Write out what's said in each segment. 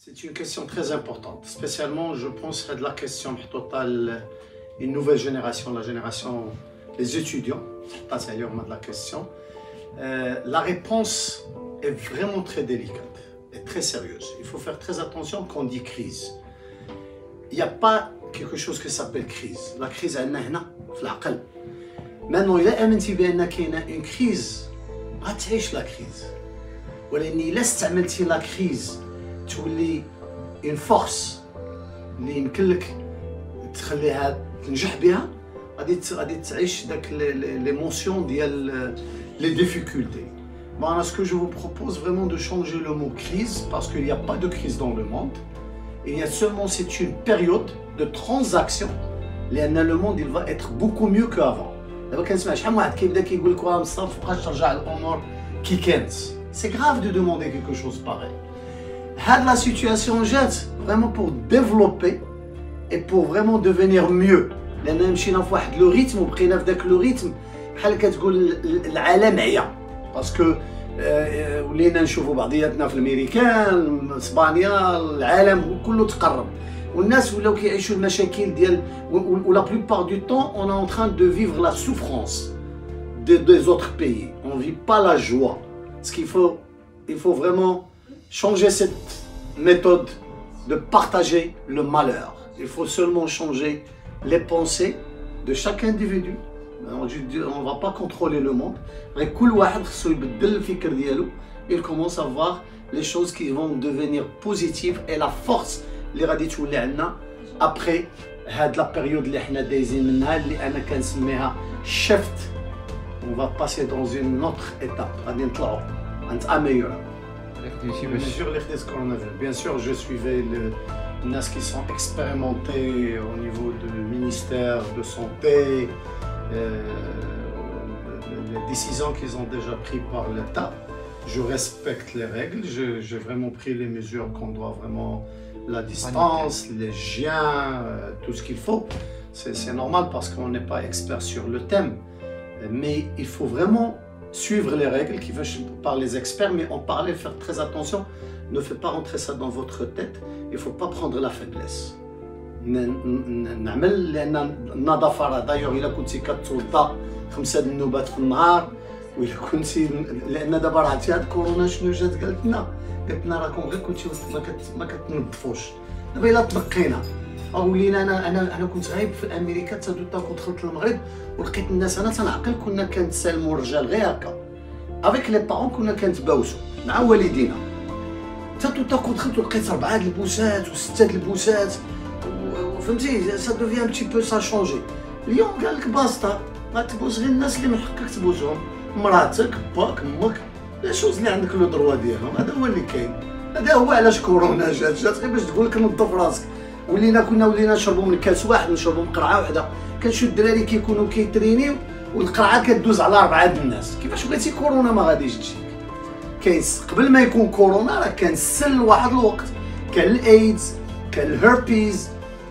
C'est une question très importante, spécialement je pense à la question totale, une nouvelle génération, la génération des étudiants, c'est pas sérieux de la question. La réponse est vraiment très délicate et très sérieuse. Il faut faire très attention quand on dit crise. Il n'y a pas quelque chose qui s'appelle crise. La crise est là, maintenant, il y a une crise, غتعيش la crise. ولكن إلا استعملتي la crise تولي une force اللي يمكن لك تخليها تنجح بها، غادي تعيش داك l'émotion ديال les difficultés. Bon, ce que je vous propose vraiment de changer le mot crise parce qu'il n'y a pas de crise dans le monde. Il y a seulement, c'est une période de transaction. لأن le monde il va être beaucoup mieux qu'avant. دابا كنسمع شحال من واحد كيبدا كيقول لك واه مصطفى مابقاش ترجع الأمور كي كانت. C'est grave de demander quelque chose pareil. La situation jette vraiment pour développer et pour vraiment devenir mieux. لأننا مشينا في واحد لو ريتم وبقينا في داك لو ريتم بحال كتقول العالم عيا باسكو ولينا نشوفوا بعضياتنا في الامريكان، اسبانيا، العالم كله تقرب والناس ولاو كيعيشوا المشاكل ديال ولا plupart du temps on est en train de vivre la souffrance des autres pays. On vit pas la joie. Ce qu'il faut, il faut vraiment changer cette méthode de partager le malheur. Il faut seulement changer les pensées de chaque individu. On ne va pas contrôler le monde. Mais il commence à voir les choses qui vont devenir positives et la force اللي غادي تولي عندنا après la période اللي حنا دايزين منها اللي انا كنسميها shift. On va passer dans une autre étape. غادي نطلعوا نتاميروا. Bien sûr, je suivais les qui sont expérimentés au niveau du ministère de santé, les décisions qu'ils ont déjà prises par l'État. Je respecte les règles, j'ai vraiment pris les mesures qu'on doit vraiment, la distance, l'hygiène, tout ce qu'il faut. C'est normal parce qu'on n'est pas expert sur le thème. Mais il faut vraiment suivre les règles qui viennent par les experts, mais en parler, faire très attention. Ne faites pas rentrer ça dans votre tête. Il ne faut pas prendre la faiblesse. D'ailleurs, il a كنتي كتوضا 5 النوبات في النهار وإلا كنتي لأن دابا راه عرفتي هاد كورونا شنو جات قالت لنا راكم غير كنتي ما كتنظفوش. دابا إلا تنقينا ولينا انا كنت غايب في امريكا حتى دوطا دخلت المغرب ولقيت الناس انا تنعقل كنا كنتسالموا الرجال غير هكا افيك لي بارون كنا كنتباوسوا مع والدينا حتى دوطا دخلت ولقيت 4 البوسات و6 البوسات فهمتي سا دوفي ان بتي بو سا شونجي. اليوم قال لك باسطا ما تبوس غير الناس اللي من حقك تبوسهم، مراتك باك امك لا شوز اللي عندك لو دروا ديالهم. هذا هو اللي كاين، هذا هو علاش كورونا جات غير باش تقول لك نظف راسك. كنا نشربوا من كاس واحد، نشربوا من قرعه واحده. كنشوف الدراري كيكونوا كيترينيو والقرعه كدوز على 4 الناس. كيفاش بغيتي كورونا ما غاديش تجيك؟ كاين قبل ما يكون كورونا راه كان السل واحد الوقت، كان الايدز، كان الهربيز،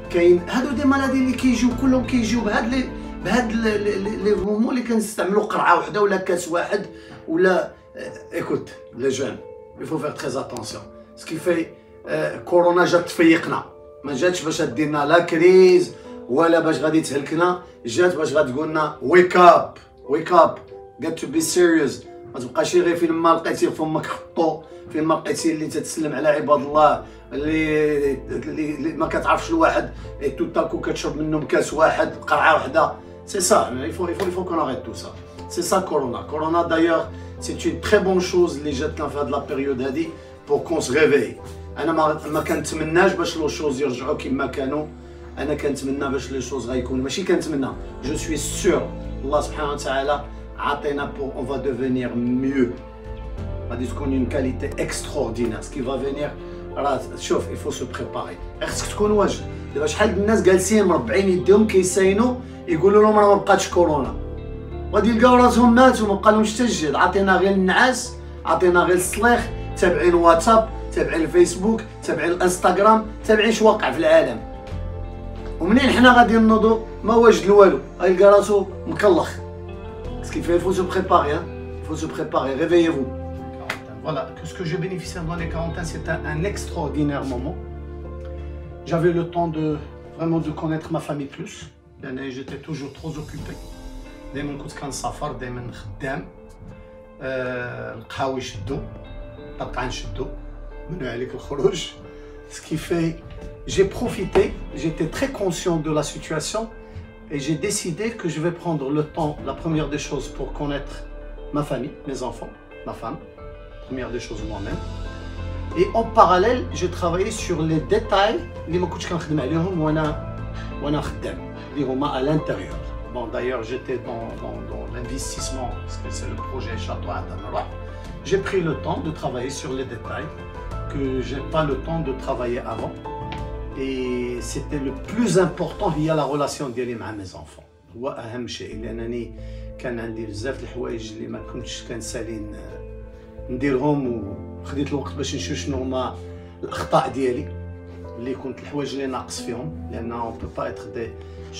كاين هادو دي مالادي اللي كيجيو كلهم كيجيو بهاد لي مومون اللي كنستعملوا قرعه واحده ولا كاس واحد ولا ايكوت لي جون il faut faire très attention. ce qui fait كورونا جات تفيقنا، ما جاتش باش ديرنا لا كريز ولا باش غادي تهلكنا، جات باش غتقول لنا ويك اب ويك اب got to be serious. ما تبقاش غير فين ما لقيتي فمك حطو، فين ما لقيتي اللي تتسلم على عباد الله اللي ما كتعرفش الواحد تو تاكو كتشرب منهم كاس واحد قرعه واحده. سي سا il faut qu'on arrête tout ça. c'est ça Corona d'ailleurs c'est une très bonne chose اللي جاتنا في هاد لا بيريود هادي pour qu'on se réveille. انا ما كنتمناش باش لو شوز يرجعوا كما كانوا، انا كنتمنى باش لي شوز غيكونوا ماشي كنتمنى جو سوي سور الله سبحانه وتعالى عطينا بور اون فا ديفينير ميو، غادي تكون اون كاليتي اكستراوردينير. سكي فا فينير راه شوف il faut se préparer. خصك تكون واجد. دابا شحال د الناس جالسين مربعين يديهم كيساينوا يقولوا لهم راه ما بقاتش كورونا، غادي يلقاو راسهم ماتوا ما بقالهمش حتى الجهد. عطينا غير النعاس، عطينا غير الصليخ، تابعين واتساب، تابعين الفيسبوك، تابعين الانستغرام، تابعين شو واقع في العالم. ومنين حنا غادي نوضو ما واجد والو، غيلقى راسو مكلخ. سكي في il faut se préparer, il faut se préparer. Réveillez-vous. voilà, que ce que j'ai bénéficié dans les quarantaines, c'était un extraordinaire moment. J'avais le temps de vraiment de connaître ma famille plus. J'étais toujours trop occupé. دايما كنت كنسافر دايما خدام. القهاوي يشدوا، الطبقة نشدوا، منو عليك الخروج. Ce qui fait, j'ai profité, j'étais très conscient de la situation et j'ai décidé que je vais prendre le temps, la première des choses, pour connaître ma famille, mes enfants, ma femme, première des choses moi-même. Et en parallèle, j'ai travaillé sur les détails اللي ما كنتش كنخدم عليهم وانا خدام اللي هما à l'intérieur. Bon, d'ailleurs, j'étais dans l'investissement, parce que c'est le projet Château Adamroy. J'ai pris le temps de travailler sur les détails que j'ai pas le temps de travailler avant. Et c'était le plus important, il y a la relation ديالي مع mes enfants. هو أهم شيء لأنني كان عندي بزاف د الحوايج اللي ما كنتش كنسالي نديرهم وخديت الوقت باش نشوف شنو هما الأخطاء ديالي اللي كنت الحوايج اللي ناقص فيهم لأن on peut pas être des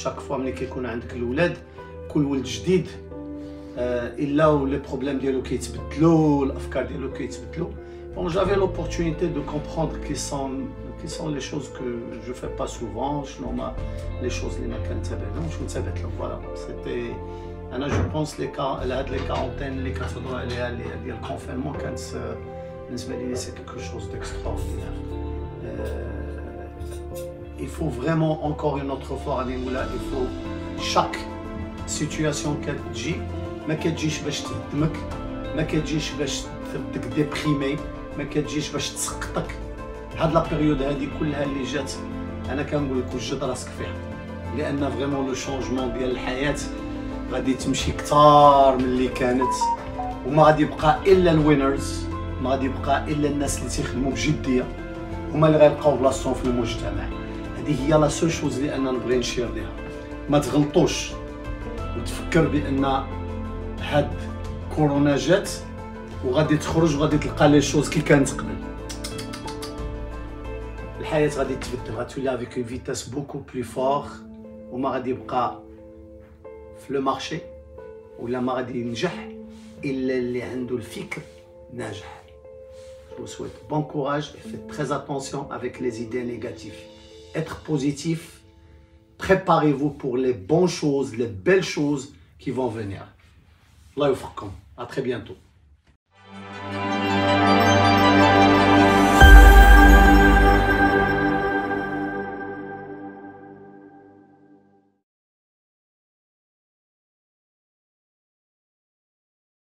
chaque fois ملي كيكون عندك الولاد كل ولد جديد إلا ولي بروبليم ديالو كيتبدلوا الأفكار ديالو كيتبدلوا. Bon, j'avais l'opportunité de comprendre qui sont les choses que je ne fais pas souvent, les choses اللي ما كنتبعلهمش ونتبعت لهم. Voilà, c'était انا جو بونس هاد لي كارونتين اللي كنهضروا عليها اللي ديال الكونفينمون كانت بالنسبه لي سي كيلكو شوز ديكستراوردينير. Il faut vraiment encore une autre fois غادي نقولها، il faut chaque situation كتجي ما كتجيش باش تهدمك، ما كتجيش باش تردك ديبريمي، ما كتجيش باش تسقطك. هاد لا بيريود هادي كلها اللي جات انا كنقول لك وجد راسك فيها، لان فريمون لو شونجمون ديال الحياه غادي تمشي كثار من اللي كانت، وما غادي يبقى الا الوينرز، ما غادي يبقى الا الناس اللي تيخدموا بجديه، هما اللي غيلقاو بلاصتهم في المجتمع. هذه هي لا سول شوز اللي انا نبغي نشير ليها. ما تغلطوش وتفكر بان هاد كورونا جات وغادي تخرج وغادي تلقى لي شوز كي كانت قبل. الحياه غادي تبدل، غتولي افيك اون فيتاس بوكو بلو فور، وما غادي يبقى في لو مارشي ولا ما غادي ينجح الا اللي عنده الفكر ناجح. Je vous souhaite bon courage et faites très attention avec les idées négatives. Être positif, préparez-vous pour les bonnes choses, les belles choses qui vont venir. Allah يوفقكم. À très bientôt.